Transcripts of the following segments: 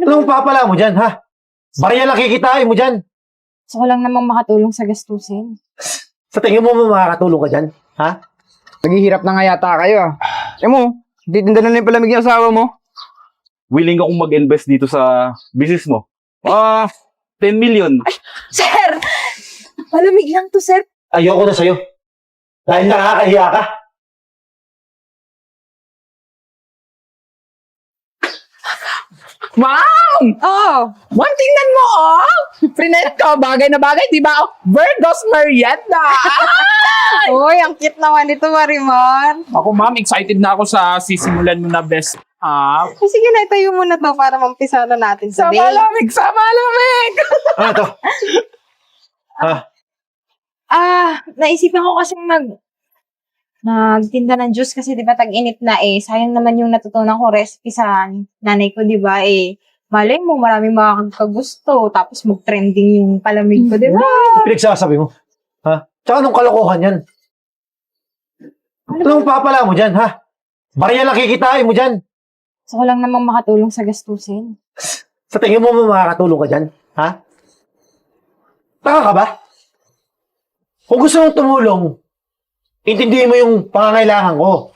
Anong papala mo dyan, ha? Barya lang kikitain mo dyan. Gusto ko lang namang makatulong sa gastusin. Sa tingin mo makakatulong ka dyan, ha? Naghihirap na nga yata kayo ah. mo, titinda na yung palamig yung asawa mo. Willing akong mag-invest dito sa business mo. 10 million. Sir! Malamig lang to, sir. Ayoko na sa'yo. Dahil nakakahiya ka. Ma'am! Oh! Ma'am, tingnan mo, oh! Prinet ko, bagay na bagay, di ba? Virgo's Merienda! Uy, ang cute naman ito, Marimar. Ako, ma'am, excited na ako sa sisimulan mo na best up. Ay, sige na, itayo mo na to para mampisa na natin sa Sa day. malamig, sa malamig! Ano to? Naisipan ko kasi nagtinda ng juice kasi 'di ba tag-init na sayang naman yung natutunan ko recipe sa nanay ko 'di ba malay mo maraming makakagusto tapos mag-trending yung palamig ko 'di ba? Pinagsasabi mo. Ha? Tsaka anong kalokohan yan? Anong papala mo dyan, ha? Barya lang kikitain mo dyan. Gusto ko lang namang makatulong sa gastusin. Sa tingin mo makakatulong ka dyan, ha? Taka ka ba? Kung gusto mong tumulong, intindihin mo yung pangangailangan ko.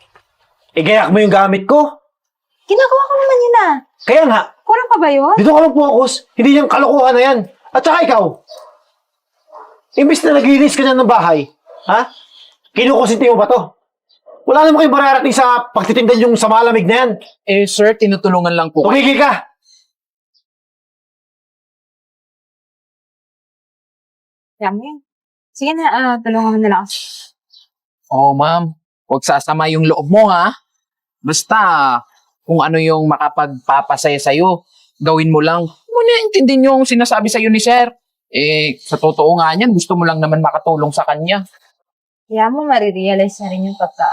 Igayak mo yung gamit ko. Ginagawa ko naman yun Kaya nga, Kulang pa ba yun? dito ka mag-focus. Hindi yung kalokohan na yan. At saka ikaw, imbis na naglinis ka na ng bahay, ha? Kinukusinti mo ba to? Wala naman kayong mararating sa pagtitindan yung sa malamig na yan. Eh, sir, tinutulungan lang po. Tumigil ka! Kaya mo yun. Sige na, tulungan mo na lang. Oh, ma'am, huwag sasama yung loob mo, ha? Basta, kung ano yung makapagpapasaya sa'yo, gawin mo lang. Muna intindihin yung sinasabi sa'yo ni sir. Sa totoo nga niyan, gusto mo lang naman makatulong sa kanya. Kaya mo marirealize na rin yung pagka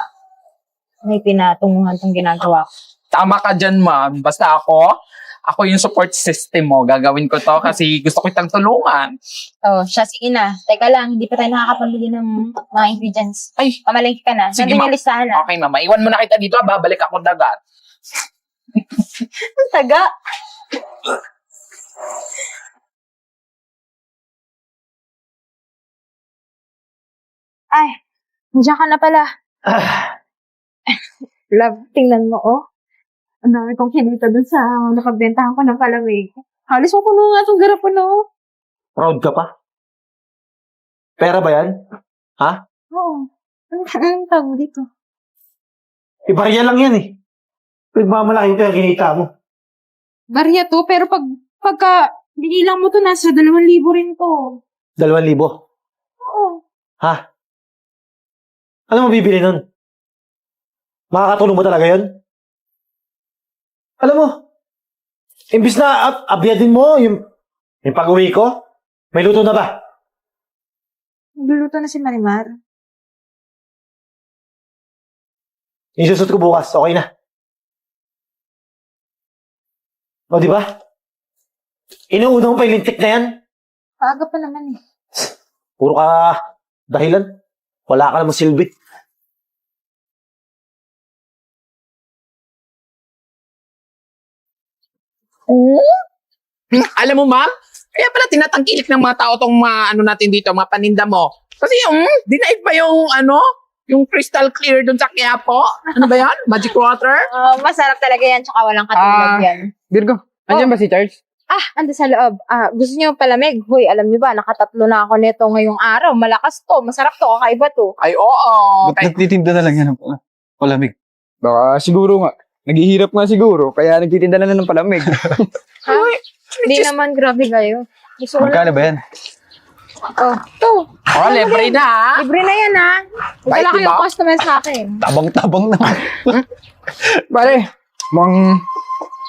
may pinatunguhan tong ginagawa ko. Tama ka dyan, ma'am. Basta ako yung support system mo. Gagawin ko to kasi gusto ko itang tulungan. Oh, siya, sige na. Teka lang, hindi pa tayo nakakapamili ng mga ingredients. Ay, Pamalengke ka na. sige, Nandun ma'am. yung listahan na. Okay, ma'am. Iwan mo na kita dito. Babalik ako dagat. Ang taga. Ay, nandiyan ka na pala. Love, tingnan mo, oh. Ang dami kong kinita dun sa nakabbentahan ko ng palamig. Halos mo puno nga itong garapon, oh. Proud ka pa? Pera ba yan? Ha? Oo. Anong tawag mo dito? Barya lang yan eh. Pagmamalaki ito yung kinita mo. Barya to, pero pagka binilang mo to, nasa 2,000 rin to. 2,000. Oo. Ha? Ano mo bibili nun? Makakatulong mo talaga yun? Alam mo, imbis na abyadin mo yung pag-uwi ko, may luto na ba? Nagluluto na si Marimar. Yung susut ko bukas, okay na. O, di ba? Inuuna mo pa yung lintik na yan. Paaga pa naman eh. Puro ka dahilan. Wala ka namang silbi. Alam mo, ma'am, kaya pala tinatangkilik ng mga tao tong mga natin dito, mga paninda mo. Kasi dinaig pa yung crystal clear dun sa Quiapo. Ano ba yan? Magic water? Masarap talaga yan, tsaka walang katulad yan. Virgo, andyan ba si Charles? Ando sa loob. Gusto niyo palamig? Hoy, alam niyo ba, nakatatlo na ako nito ngayong araw. Malakas to, masarap to, kakaiba to. Ay, oo. Ba't nagtitinda na lang yan ng palamig? Baka siguro nga. Naghihirap nga siguro, kaya nagtitinda na lang ng palamig. Hindi naman, grabe kayo. Gusto ko Magkano ba yan? to. Oh, libre na, ha? Libre na yan, ha? Wala Bait, kayong diba? customer sa akin. Tabang-tabang naman. Pare,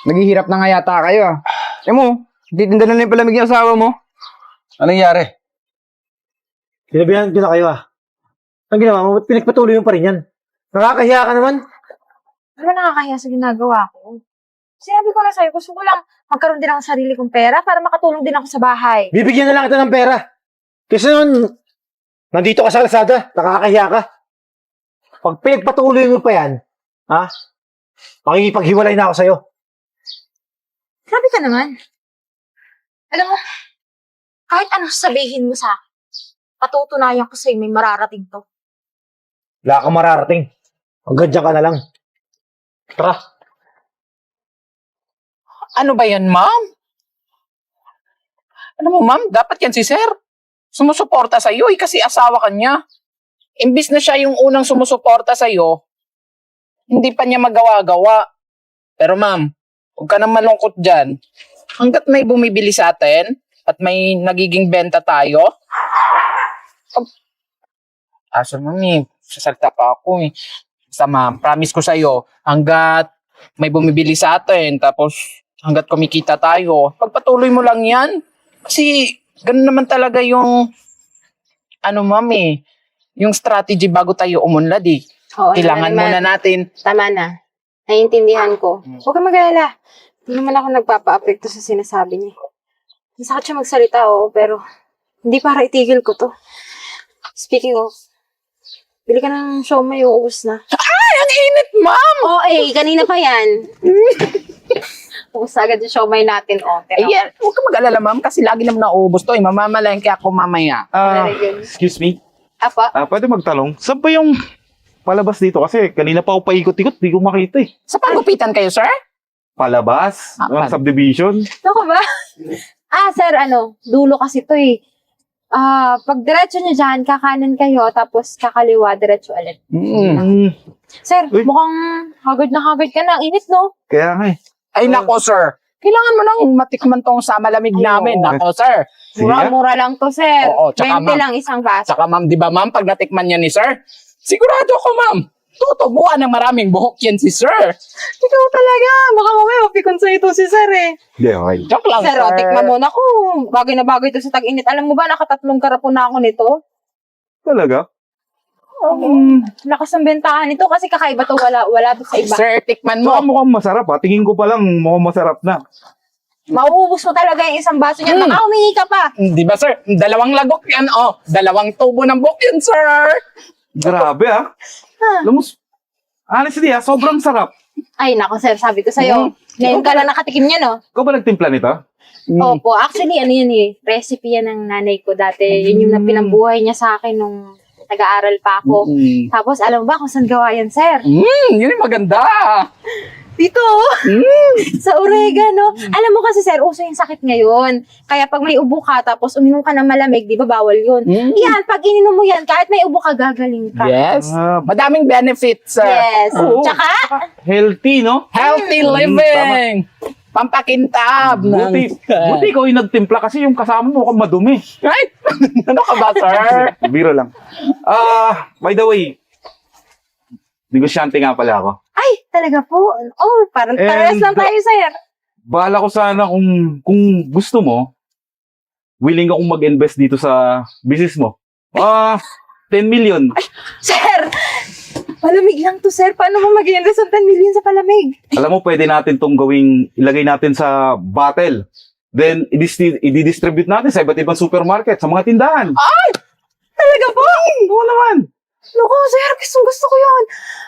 naghihirap na nga yata kayo ah. mo, titinda na lang yung palamig yung asawa mo. Anong nangyari? Sinabihan ko na kayo Ang ginawa mo, ba't pinagpatuloy mo pa rin yan? Nakakahiya ka naman. Ano nakakahiya sa ginagawa ko? Sinabi ko na sa'yo, gusto ko lang magkaroon din ako ng sarili kong pera para makatulong din ako sa bahay. Bibigyan na lang kita ng pera. Kasi nun, nandito ka sa kalsada, nakakahiya ka. Pag pinagpatuloy mo pa yan, makikipaghiwalay na ako sa'yo. Grabe ka naman. Alam mo, kahit ano sabihin mo sa akin, patutunayan ko sa'yo may mararating to. Wala kang mararating. Hanggang dyan ka na lang. Tara. Ano ba yan, ma'am? Ano mo, ma'am? Dapat yan si sir. Sumusuporta sa'yo kasi asawa ka niya. Imbis na siya yung unang sumusuporta sa'yo, hindi pa niya magawa-gawa. Pero ma'am, huwag ka nang malungkot dyan. Hanggat may bumibili sa atin at may nagiging benta tayo. Aso mami, sasalta pa ako eh. Basta ma'am, promise ko sa'yo, hanggat may bumibili sa atin, tapos hanggat kumikita tayo, pagpatuloy mo lang yan. Kasi ganun naman talaga yung, mami, yung strategy bago tayo umunlad eh. Oo, Kailangan muna natin. Tama na. Naiintindihan ko. Huwag kang mag-alala. Hindi naman ako nagpapa-apekto sa sinasabi niya. Masakit siya magsalita, oo, pero hindi para itigil ko to. Speaking of, bili ka ng siomay, uubos na. Ay, ang init, ma'am! Oo, kanina pa yan. Ubus agad yung siomay natin, Ayan, huwag ka mag-alala, ma'am, kasi lagi naman nauubos to. Mamamalengke ako mamaya. Very good. Excuse me. Apa? Pwede magtanong, saan ba yung palabas dito? Kasi kanina pa ako paikot-ikot, di ko makita eh. Sa panggupitan kayo, sir? Palabas? Ng subdivision? Ako ba? Sir, dulo kasi to eh. Pag diretso nyo dyan, kakanan kayo, tapos kakaliwa, diretso ulit. Sir, Uy. mukhang hagard na hagard ka na. Ang init, no? Kaya nga eh. Ay, nako, sir. Kailangan mo nang matikman tong sa malamig namin. Nako, sir. Sige. Mura-mura lang to, sir. Oo, tsaka 20 ma'am. lang isang baso. Saka, ma'am, di ba, ma'am, pag natikman niya ni sir, sigurado ako, ma'am, tutubuan ng maraming buhok yan si sir. Ikaw talaga. Baka mamaya mapikon sa ito si sir eh. Hindi, okay. Joke lang, Sir, sir. tikman mo na ko. Bagay na bagay ito sa tag-init. Alam mo ba, nakatatlong karapon na ako nito? Talaga? Lakas ng bentahan nito kasi kakaiba to. Wala to sa iba. Sir, tikman mo. Mukhang masarap ha. Tingin ko pa lang mukhang masarap na. Mauubos mo talaga yung isang baso niyan. Baka humingi ka pa. Di ba, sir? Dalawang lagok yan, oh. Dalawang tubo ng buhok yan, sir. Grabe ha. Alam mo, honestly ha, sobrang sarap. Ay, nako sir, sabi ko sa'yo. Ngayon ka lang nakatikim niya, no? Ikaw ba nagtimpla nito? Opo, actually, yan eh. Recipe yan ng nanay ko dati. Yun yung pinambuhay niya sa akin nung nag-aaral pa ako. Tapos, alam mo ba kung saan gawa yan, sir? Yun yung maganda. Dito, sa oregano. Alam mo kasi, sir, uso yung sakit ngayon. Kaya pag may ubo ka, tapos uminom ka ng malamig, di ba, bawal yun. Yan, pag ininom mo yan, kahit may ubo ka, gagaling ka. Yes. Ah, Madaming benefits, sir. Yes. Oo. Tsaka, healthy, no? Healthy living. Pampakintab. Buti ikaw yung nagtimpla kasi yung kasama mo mukhang madumi. Right? Ano ka ba, sir? Biro lang. By the way, negosyante nga pala ako. ay, talaga po. Oh, parang parehas lang tayo, sir. Bahala ko sana kung gusto mo, willing akong mag-invest dito sa business mo. 10 million. Sir, palamig lang to, sir. Paano mo mag-invest ng 10 million sa palamig? Alam mo, pwede natin itong ilagay natin sa bottle. Then, i-distribute natin sa iba't ibang supermarket, sa mga tindahan. Talaga po? Oo naman. Naku, sir, gusto ko yan.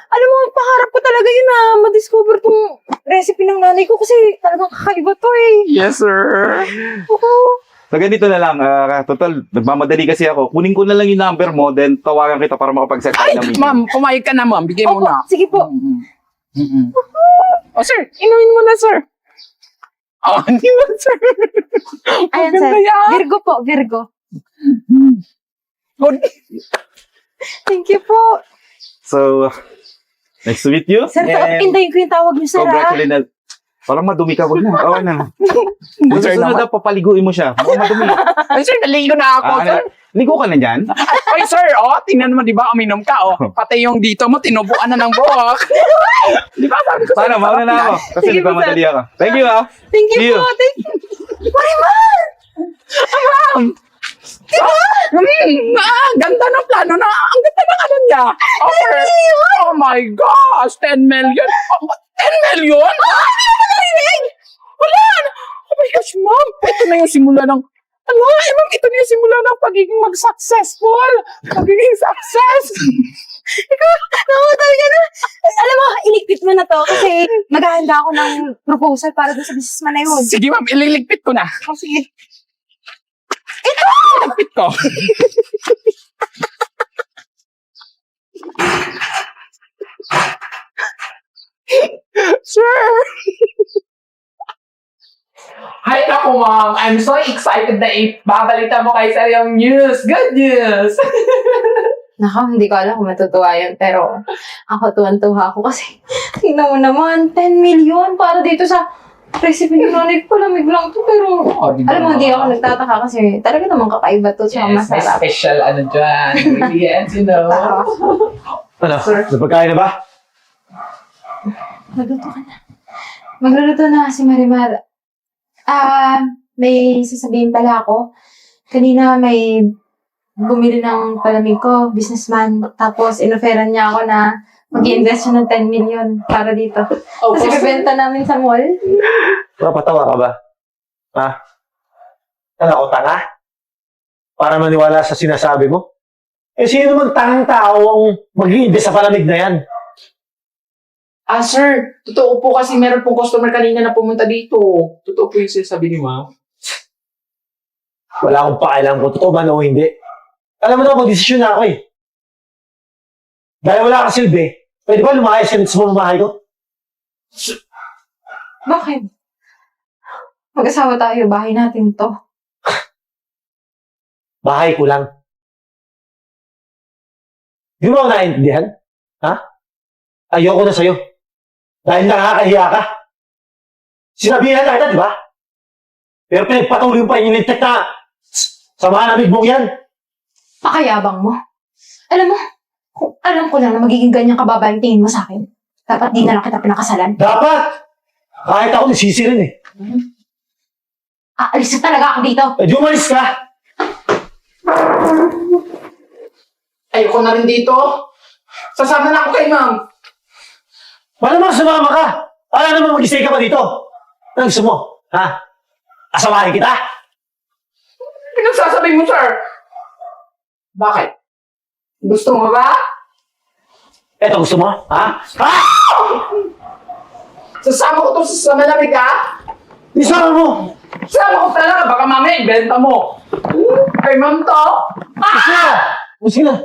Alam mo, pangarap ko talaga yun na ma-discover tong recipe ng nanay ko kasi talagang kakaiba to eh. Yes, sir. Ako. So, ganito na lang. Total, nagmamadali kasi ako. Kunin ko na lang yung number mo, then tawagan kita para makapag-set tayo Ay, ng meeting. ma'am, pumayag ka na, ma'am. Bigay mo Opo, na. sige po. Oh, sir, inumin mo na, sir. Oh, hindi mo, sir. Ayan, sir. Maganda yan. Virgo po, Virgo. Good. Thank you po. So, nice to meet you. Sir, indayin ko yung tawag niyo, sir, ha? Congratulations. Parang madumi ka, wag na. Okay na. Sir, Susunod na papaliguin mo siya. Mukhang madumi. Ay, sir, naligo na ako, sir. Ligo ka na dyan? Ay, sir, tingnan mo, di ba, uminom ka, Pati yung dito mo, tinubuan na ng buhok. Di ba, sabi ko sa'yo, Para, mauna na ako. Kasi Sige po, nagmamadali ako. Thank you, ha. Thank you See you. po. Thank you. Mariman! Ganda ng plano na. Ang ganda ng ano niya. Offer. Oh my gosh, 10 million. 10 million? Wala. Oh my gosh, ma'am. Ito na yung simula ng Ano, ma'am, ito na yung simula ng pagiging mag-successful. Pagiging success. Nakutay ka na. Alam mo, iligpit mo na to kasi maghahanda ako ng proposal para doon sa businessman na yun. Sige, ma'am, ililigpit ko na. Sige. Iligpit ko. Sir! Hi ako, ma'am. I'm so excited na ibabalita mo kay sir yung news. Good news! Naka, hindi ko alam kung matutuwa yun. Pero ako tuwan-tuwa ako kasi tingnan mo naman, 10 million para dito sa recipe ng nanay ko. Palamig lang to. Pero alam mo, hindi ako nagtataka kasi talaga naman kakaiba to. Tsaka Yes, may masarap. special ano dyan. Ingredients, you know. Ano? Sir. Napagkain na ba? Magluto ka na. Magluluto na si Marimar. May sasabihin pala ako. Kanina may bumili ng palamig ko, businessman. Tapos inoferan niya ako na mag-i-invest siya ng 10 million para dito. Kasi bibenta namin sa mall. Napatawa ka ba? Ha? Ano ako, tanga? Para maniwala sa sinasabi mo? Eh, sino naman tangang tao ang mag-i-invest sa palamig na yan? Sir, totoo po kasi meron pong customer kanina na pumunta dito. Totoo po yung sinasabi ni ma'am. Wala akong pakialam kung totoo man o hindi. Alam mo na, mag-desisyon na ako eh. Dahil wala kang silbi, pwede ba lumayas ka sa pamamahay ko? Bakit? Mag-asawa tayo, bahay natin to. Bahay ko lang. Di mo ako naiintindihan? Ha? Ayoko na sa'yo. Dahil nakakahiya ka. Sinabihan na kita, di ba? Pero pinagpatuloy mo pa yung inintek na samahan ng mong yan. Pakayabang mo. Alam mo, kung alam ko lang na magiging ganyan kababa yung tingin mo sa akin, dapat di na lang kita pinakasalan. Dapat! Kahit ako nasisi rin eh. Aalis na talaga ako dito. Eh, di umalis ka! Ayoko na rin dito. Sasama na ako kay ma'am. Malamang sumama ka! Alam naman mag-stay ka pa dito. Ano gusto mo? Ha? Asamahin kita? Pinagsasabi mo, sir. Bakit? Gusto mo ba? Eto gusto mo? Ha? Ha? Sasama ko to sa malamig, ha? Isama mo! Sasama ko talaga. Baka mamaya ibenta mo. Kay ma'am to. Sige na!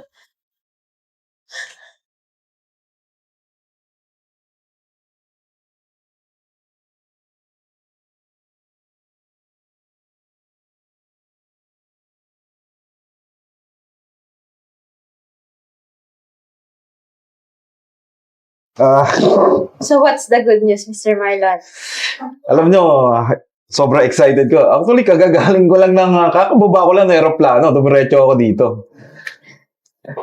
So what's the good news, Mr. Marlon? Alam nyo, sobra excited ko. Actually, kagagaling ko lang ng, kakababa ko lang ng aeroplano. Dumiretso ako dito.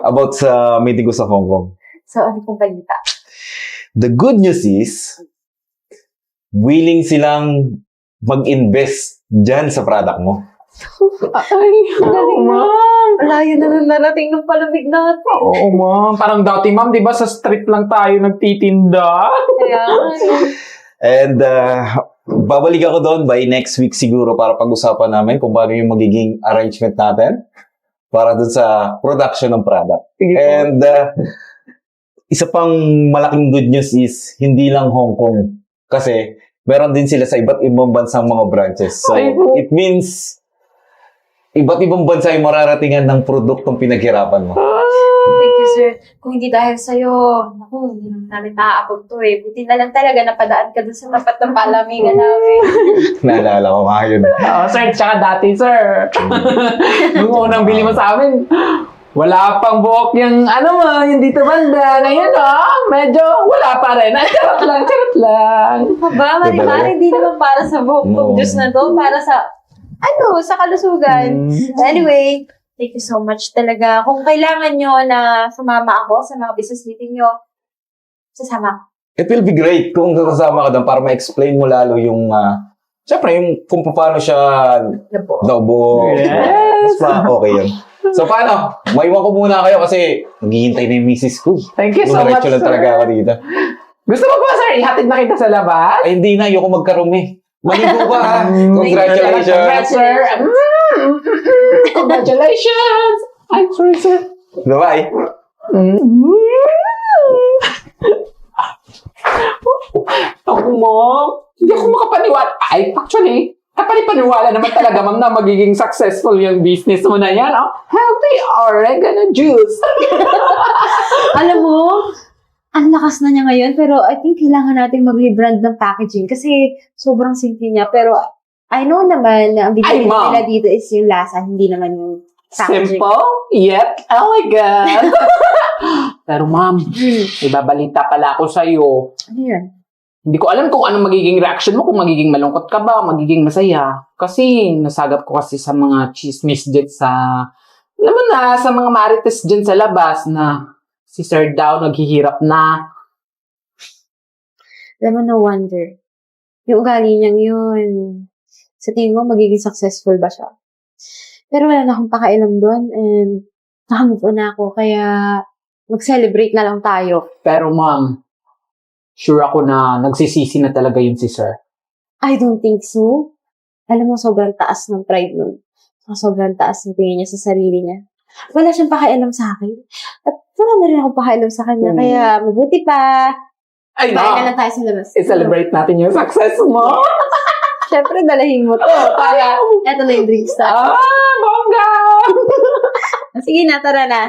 About sa meeting ko sa Hong Kong. So ano pong balita? The good news is, willing silang mag-invest dyan sa product mo. Ay, galing mo. Layo na nang narating ng palamig natin. Oo, ma'am. Parang dati, ma'am, di ba sa street lang tayo nagtitinda? Kaya, And babalik ako doon by next week siguro para pag-usapan namin kung paano yung magiging arrangement natin para doon sa production ng product. And isa pang malaking good news is hindi lang Hong Kong. Kasi meron din sila sa iba't ibang bansang mga branches. So it means iba't ibang bansa yung mararatingan ng produktong pinaghirapan mo. thank you, sir. Kung hindi dahil sa'yo, naku, hindi namin naaabot to eh. Buti na lang talaga napadaan ka dun sa tapat ng palamigan namin. Naalala ko nga yun. Oo, sir. Tsaka dati, sir. Nung unang bili mo sa amin, wala pang buhok yung, yung dito banda. Ngayon, medyo wala pa rin. Charot lang. Aba, mari-mari, hindi naman para sa buhok tong juice na to. Para sa, sa kalusugan. Anyway, thank you so much talaga. Kung kailangan nyo na sumama ako sa mga business meeting nyo, sasama ako. It will be great kung kasama ka doon para ma-explain mo lalo yung, siyempre, yung kung paano siya naubo. Yes! Mas okay yun. So, paano? Maiwan ko muna kayo kasi naghihintay na yung misis ko. Thank you so much, Dumiretso lang sir. talaga ako dito. Gusto mo ba, sir? Ihatid na kita sa labas? Ay, hindi na. Ayoko magkarumi. Maligo ka, ha? Congratulations. Congrats, sir. Congratulations! I'm sorry, sir. Bye-bye. Ako, ma'am. Hindi ako makapaniwala. Ay, actually, kapani-paniwala naman talaga, ma'am, na magiging successful yung business mo na yan. Oh. Healthy oregano juice. Alam mo, ang lakas na niya ngayon, pero I think kailangan natin mag-rebrand ng packaging kasi sobrang simple niya. Pero I know naman na ang Ay, bibili ma'am. nila dito is yung lasa, hindi naman yung packaging. Simple, yet elegant. Pero ma'am, may babalita pala ako sa'yo. Ano yan? Hindi ko alam kung anong magiging reaction mo, kung magiging malungkot ka ba, magiging masaya. Kasi nasagap ko kasi sa mga chismis dyan sa, alam mo na, sa mga marites dyan sa labas na si Sir daw naghihirap na. Alam mo, no wonder. Yung ugali niyang yun. Sa tingin mo, magiging successful ba siya? Pero wala na akong pakailam doon and nakamove on na ako. Kaya mag-celebrate na lang tayo. Pero ma'am, sure ako na nagsisisi na talaga yun si Sir. I don't think so. Alam mo, sobrang taas ng pride nun. Sobrang taas ng tingin niya sa sarili niya. Wala siyang pakialam sa akin. At wala na rin akong pakialam sa kanya. Kaya mabuti pa. Ay, Bayan na ma'am, lang tayo sa labas. i-celebrate natin yung success mo. Siyempre, dalahin mo to. Para, eto na yung drinks na. Bongga! Sige na, tara na.